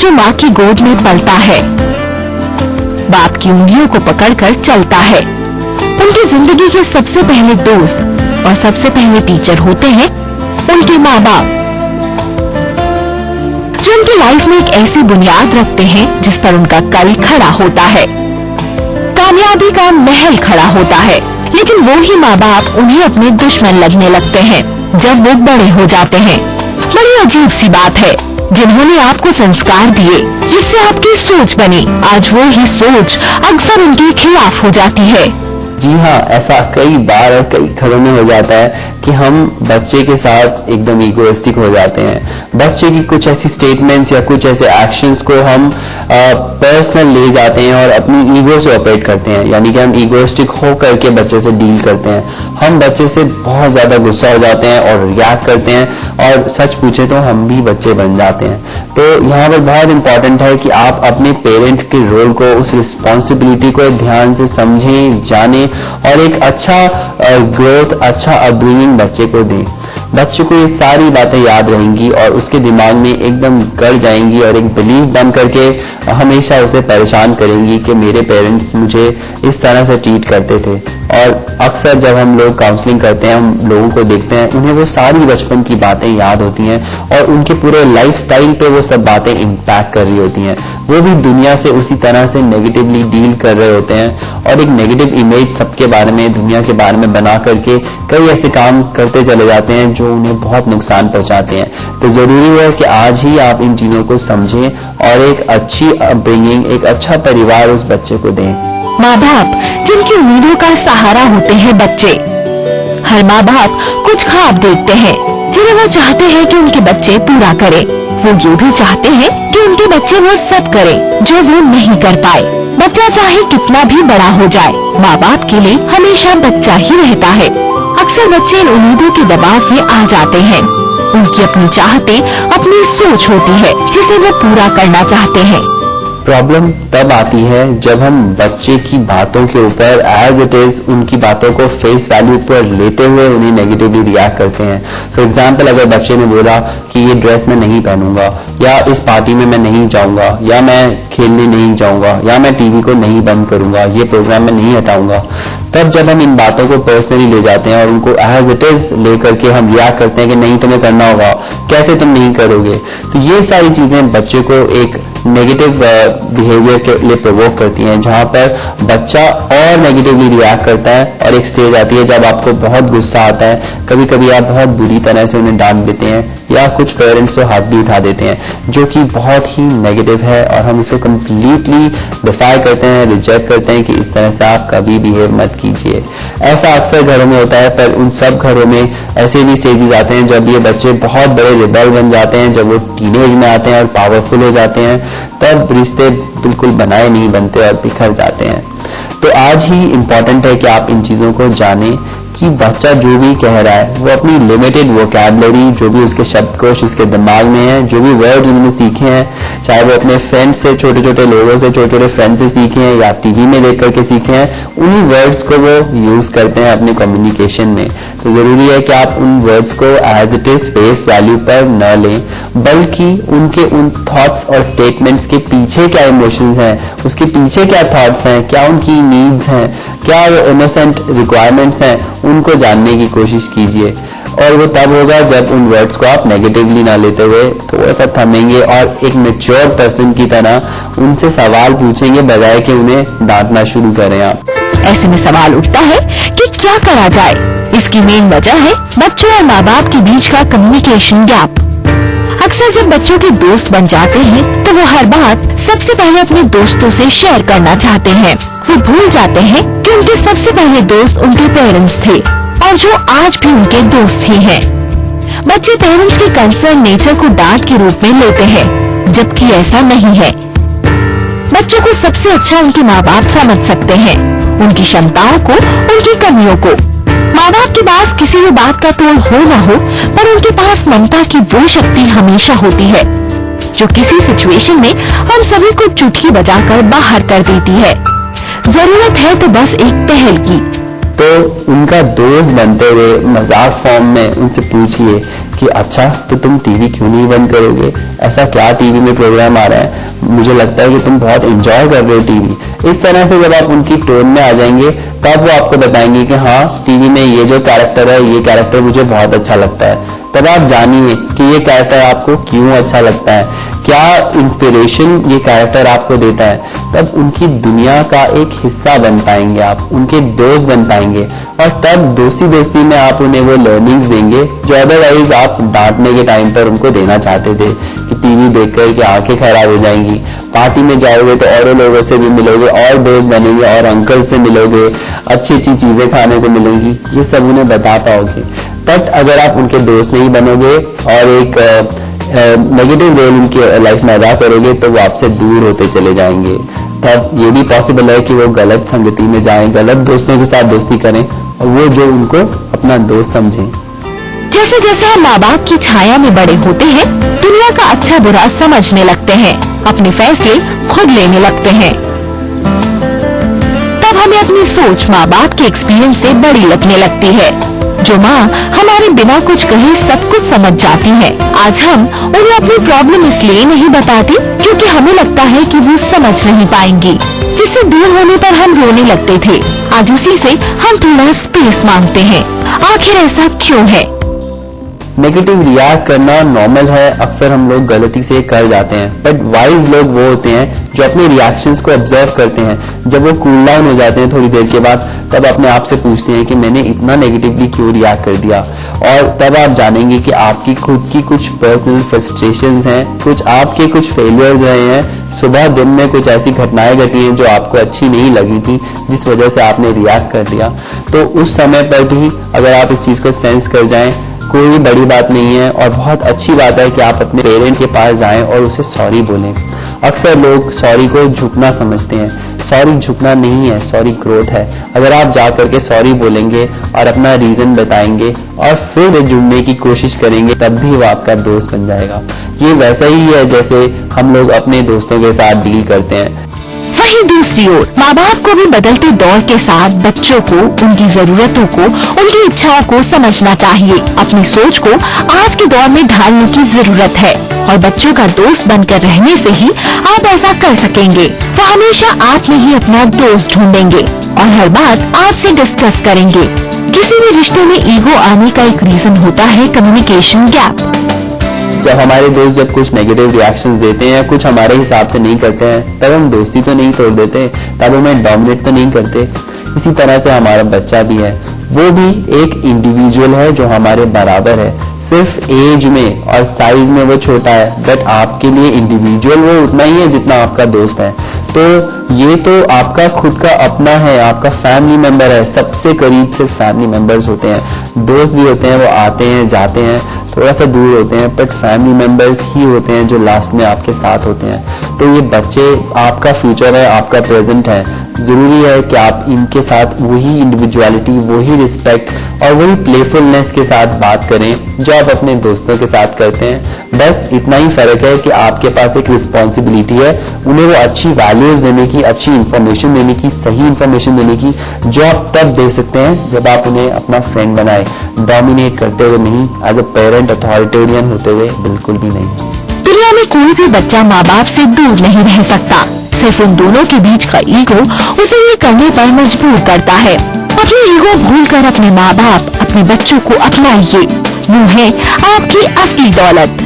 जो माँ की गोद में पलता है, बाप की उंगलियों को पकड़कर चलता है। उनकी जिंदगी के सबसे पहले दोस्त और सबसे पहले टीचर होते हैं उनके माँ बाप, जो उनकी लाइफ में एक ऐसी बुनियाद रखते हैं जिस पर उनका कल खड़ा होता है, कामयाबी का महल खड़ा होता है। लेकिन वो ही माँ बाप उन्हें अपने दुश्मन लगने लगते हैं जब वो बड़े हो जाते हैं। बड़ी अजीब सी बात है, जिन्होंने आपको संस्कार दिए जिससे आपकी सोच बनी, आज वो ही सोच अक्सर उनके खिलाफ हो जाती है। जी हाँ, ऐसा कई बार और कई घरों में हो जाता है कि हम बच्चे के साथ एकदम इगोइस्टिक हो जाते हैं। बच्चे की कुछ ऐसी स्टेटमेंट्स या कुछ ऐसे एक्शंस को हम पर्सनल ले जाते हैं और अपनी ईगो से ऑपरेट करते हैं, यानी कि हम इगोइस्टिक हो करके बच्चे से डील करते हैं। हम बच्चे से बहुत ज्यादा गुस्सा हो जाते हैं और रिएक्ट करते हैं, और सच पूछे तो हम भी बच्चे बन जाते हैं। तो यहाँ पर बहुत इंपॉर्टेंट है कि आप अपने पेरेंट के रोल को, उस रिस्पॉन्सिबिलिटी को ध्यान से समझें, जानें और एक अच्छा ग्रोथ, अच्छा अपब्रिंगिंग बच्चे को दें। बच्चे को ये सारी बातें याद रहेंगी और उसके दिमाग में एकदम गड़ जाएंगी और एक बिलीफ बन करके हमेशा उसे परेशान करेंगी कि मेरे पेरेंट्स मुझे इस तरह से ट्रीट करते थे। और अक्सर जब हम लोग काउंसलिंग करते हैं, हम लोगों को देखते हैं, उन्हें वो सारी बचपन की बातें याद होती हैं और उनके पूरे लाइफस्टाइल पे वो सब बातें इम्पैक्ट कर रही होती हैं। वो भी दुनिया से उसी तरह से नेगेटिवली डील कर रहे होते हैं और एक नेगेटिव इमेज सबके बारे में, दुनिया के बारे में बना करके कई ऐसे काम करते चले जाते हैं जो उन्हें बहुत नुकसान पहुंचाते हैं। तो जरूरी है कि आज ही आप इन चीजों को समझें और एक अच्छी अपब्रिंगिंग, एक अच्छा परिवार उस बच्चे को दें। माँ बाप जिनकी उम्मीदों का सहारा होते हैं बच्चे। हर माँ बाप कुछ ख्वाब देखते हैं जिन्हें वो चाहते हैं कि उनके बच्चे पूरा करें। वो ये भी चाहते हैं कि उनके बच्चे वो सब करें जो वो नहीं कर पाए। बच्चा चाहे कितना भी बड़ा हो जाए, माँ बाप के लिए हमेशा बच्चा ही रहता है। अक्सर बच्चे इन उम्मीदों के दबाव में आ जाते हैं। उनकी अपनी चाहतें, अपनी सोच होती है जिसे वो पूरा करना चाहते हैं। प्रॉब्लम तब आती है जब हम बच्चे की बातों के ऊपर एज इट इज उनकी बातों को फेस वैल्यू पर लेते हुए उन्हें नेगेटिवली रिएक्ट करते हैं। फॉर एग्जाम्पल, अगर बच्चे ने बोला कि ये ड्रेस मैं नहीं पहनूंगा, या इस पार्टी में मैं नहीं जाऊंगा, या मैं खेलने नहीं जाऊंगा, या मैं टीवी को नहीं बंद करूंगा, ये प्रोग्राम मैं नहीं हटाऊंगा, तब जब हम इन बातों को पर्सनली ले जाते हैं और उनको एज इट इज लेकर के हम रिएक्ट करते हैं कि नहीं तुम्हें करना होगा, कैसे तुम नहीं करोगे, तो ये सारी चीजें बच्चे को एक नेगेटिव बिहेवियर के लिए प्रोवोक करती हैं, जहां पर बच्चा और नेगेटिवली रिएक्ट करता है। और एक स्टेज आती है जब आपको बहुत गुस्सा आता है, कभी कभी आप बहुत बुरी तरह से उन्हें डांट देते हैं या कुछ पेरेंट्स तो हाथ भी उठा देते हैं, जो कि बहुत ही नेगेटिव है और हम इसको कंप्लीटली डिफाई करते हैं, रिजेक्ट करते हैं कि इस तरह से आप कभी बिहेव मत कीजिए। ऐसा अक्सर घरों में होता है, पर उन सब घरों में ऐसे भी स्टेजेस आते हैं जब ये बच्चे बहुत बड़े रिबेल बन जाते हैं, जब वो टीनेज में आते हैं और पावरफुल हो जाते हैं, तब रिश्ते बिल्कुल बनाए नहीं बनते और बिखर जाते हैं। तो आज ही इम्पोर्टेंट है कि आप इन चीजों को जानें कि बच्चा जो भी कह रहा है वो अपनी लिमिटेड वोकैबुलरी, जो भी उसके शब्दकोश उसके दिमाग में है, जो भी वर्ड्स उन्होंने सीखे हैं, चाहे वो अपने फ्रेंड्स से, छोटे छोटे लोगों से, छोटे छोटे फ्रेंड्स से सीखे हैं या टीवी में देख करके सीखे हैं, उन्हीं वर्ड्स को वो यूज करते हैं अपने कम्युनिकेशन में। तो जरूरी है कि आप उन वर्ड्स को as it is face value पर न लें, बल्कि उनके उन थॉट्स और स्टेटमेंट्स के पीछे क्या इमोशंस हैं, उसके पीछे क्या थॉट्स हैं, क्या उनकी नीड्स हैं, क्या वो इनोसेंट रिक्वायरमेंट्स हैं, उनको जानने की कोशिश कीजिए। और वो तब होगा जब उन वर्ड्स को आप नेगेटिवली ना लेते हुए थोड़ा सा थमेंगे और एक मैच्योर पर्सन की तरह उनसे सवाल पूछेंगे, बजाय कि उन्हें डांटना शुरू करें आप। ऐसे में सवाल उठता है कि क्या करा जाए। इसकी मेन वजह है बच्चों और माँ बाप के बीच का कम्युनिकेशन गैप। अक्सर जब बच्चों के दोस्त बन जाते हैं तो वो हर बात सबसे पहले अपने दोस्तों से शेयर करना चाहते हैं। वो भूल जाते हैं कि उनके सबसे पहले दोस्त उनके पेरेंट्स थे और जो आज भी उनके दोस्त ही हैं। बच्चे पेरेंट्स के कंसर्न नेचर को डांट के रूप में लेते हैं, जबकि ऐसा नहीं है। बच्चों को सबसे अच्छा उनके माँ बाप समझ सकते हैं, उनकी क्षमताओं को, उनकी कमियों को। माँ बाप के पास किसी भी बात का तोड़ हो न हो, पर उनके पास ममता की वो शक्ति हमेशा होती है जो किसी सिचुएशन में हम सभी को चुटकी बजाकर बाहर कर देती है। जरूरत है तो बस एक पहल की। तो उनका दोस्त बनते हुए मजाक फॉर्म में उनसे पूछिए कि अच्छा तो तुम टीवी क्यों नहीं बंद करोगे, ऐसा क्या टीवी में प्रोग्राम आ रहा है, मुझे लगता है कि तुम बहुत एंजॉय कर रहे हो टीवी। इस तरह से जब आप उनकी टोन में आ जाएंगे तब वो आपको बताएंगे कि हाँ टीवी में ये जो कैरेक्टर है ये कैरेक्टर मुझे बहुत अच्छा लगता है। तब आप जानिए कि ये कैरेक्टर आपको क्यों अच्छा लगता है, क्या इंस्पिरेशन ये कैरेक्टर आपको देता है। तब उनकी दुनिया का एक हिस्सा बन पाएंगे आप, उनके दोस्त बन पाएंगे, और तब दोस्ती दोस्ती में आप उन्हें वो लर्निंग्स देंगे जो अदरवाइज आप डांटने के टाइम पर उनको देना चाहते थे कि टीवी देखकर कि आंखें खराब हो जाएंगी। पार्टी में जाओगे तो और लोगों से भी मिलोगे और दोस्त बनेंगे और अंकल से मिलोगे, अच्छी अच्छी चीजें खाने को मिलेंगी, ये सब उन्हें बता पाओगे। बट अगर आप उनके दोस्त नहीं बनोगे और एक नेगेटिव रोल उनकी लाइफ में अदा करोगे तो वो आपसे दूर होते चले जाएंगे। तब ये भी पॉसिबल है कि वो गलत संगति में जाएं, गलत दोस्तों के साथ दोस्ती करें और वो जो उनको अपना दोस्त समझें। जैसे जैसे हम माँ बाप की छाया में बड़े होते हैं, दुनिया का अच्छा बुरा समझने लगते हैं, अपने फैसले खुद लेने लगते हैं। तब हमें अपनी सोच माँ बाप के एक्सपीरियंस से बड़ी लगने लगती है। जो माँ हमारे बिना कुछ कहे सब कुछ समझ जाती है, आज हम उन्हें अपनी प्रॉब्लम इसलिए नहीं बताते क्योंकि हमें लगता है कि वो समझ नहीं पाएंगी। जिससे दूर होने पर हम रोने लगते थे, आज उसी से हम थोड़ा स्पेस मांगते हैं। आखिर ऐसा क्यों है? नेगेटिव रिएक्ट करना नॉर्मल है, अक्सर हम लोग गलती से कर जाते हैं। बट वाइज लोग वो होते हैं जो अपने रिएक्शंस को ऑब्जर्व करते हैं। जब वो कूल डाउन हो जाते हैं थोड़ी देर के बाद, तब अपने आप से पूछते हैं कि मैंने इतना नेगेटिवली क्यों रिएक्ट कर दिया। और तब आप जानेंगे कि आपकी खुद की कुछ पर्सनल फ्रस्ट्रेशंस हैं, कुछ आपके कुछ फेलियर्स रहे हैं, सुबह दिन में कुछ ऐसी घटनाएं घटी हैं जो आपको अच्छी नहीं लगी थी, जिस वजह से आपने रिएक्ट कर दिया। तो उस समय पर भी अगर आप इस चीज को सेंस कर जाएं, कोई बड़ी बात नहीं है और बहुत अच्छी बात है कि आप अपने पेरेंट के पास जाएं और उसे सॉरी बोलें। अक्सर लोग सॉरी को झुकना समझते हैं, सॉरी झुकना नहीं है, सॉरी ग्रोथ है। अगर आप जा करके सॉरी बोलेंगे और अपना रीजन बताएंगे और फिर जुड़ने की कोशिश करेंगे, तब भी वो आपका दोस्त बन जाएगा। ये वैसा ही है जैसे हम लोग अपने दोस्तों के साथ डील करते हैं। वहीं दूसरी ओर माँ बाप को भी बदलते दौर के साथ बच्चों को, उनकी जरूरतों को, उनकी इच्छाओं को समझना चाहिए। अपनी सोच को आज के दौर में ढालने की जरूरत है और बच्चों का दोस्त बनकर रहने से ही आप ऐसा कर सकेंगे। वो हमेशा आप में ही अपना दोस्त ढूंढेंगे और हर बात आपसे डिस्कस करेंगे। किसी भी रिश्ते में ईगो आने का एक रीजन होता है कम्युनिकेशन गैप। जब हमारे दोस्त जब कुछ नेगेटिव रिएक्शंस देते हैं, कुछ हमारे हिसाब से नहीं करते हैं, तब हम दोस्ती तो नहीं तोड़ देते, तब हमें डोमिनेट तो नहीं करते। इसी तरह से हमारा बच्चा भी है, वो भी एक इंडिविजुअल है जो हमारे बराबर है। सिर्फ एज में और साइज में वो छोटा है, बट आपके लिए इंडिविजुअल वो उतना ही है जितना आपका दोस्त है। तो ये तो आपका खुद का अपना है, आपका फैमिली मेंबर है। सबसे करीब सिर्फ फैमिली मेंबर्स होते हैं, दोस्त भी होते हैं, वो आते हैं जाते हैं, थोड़ा सा दूर होते हैं, बट फैमिली मेंबर्स ही होते हैं जो लास्ट में आपके साथ होते हैं। तो ये बच्चे आपका फ्यूचर है, आपका प्रेजेंट है। जरूरी है कि आप इनके साथ वही इंडिविजुअलिटी, वही रिस्पेक्ट और वही प्लेफुलनेस के साथ बात करें जो आप अपने दोस्तों के साथ करते हैं। बस इतना ही फर्क है कि आपके पास एक रिस्पॉन्सिबिलिटी है उन्हें वो अच्छी वैल्यूज देने की, अच्छी इंफॉर्मेशन देने की, सही इंफॉर्मेशन देने की, जो आप तब दे सकते हैं जब आप उन्हें अपना फ्रेंड बनाए, डोमिनेट करते हुए नहीं, एज अ पेरेंट अथॉरिटेरियन होते हुए बिल्कुल भी नहीं। दुनिया में कोई भी बच्चा माँ बाप से दूर नहीं रह सकता, सिर्फ उन दोनों के बीच का ईगो उसे ये करने पर मजबूर करता है। अपनी ईगो भूलकर अपने माँ बाप, अपने बच्चों को अपनाइए, वो है आपकी असली दौलत।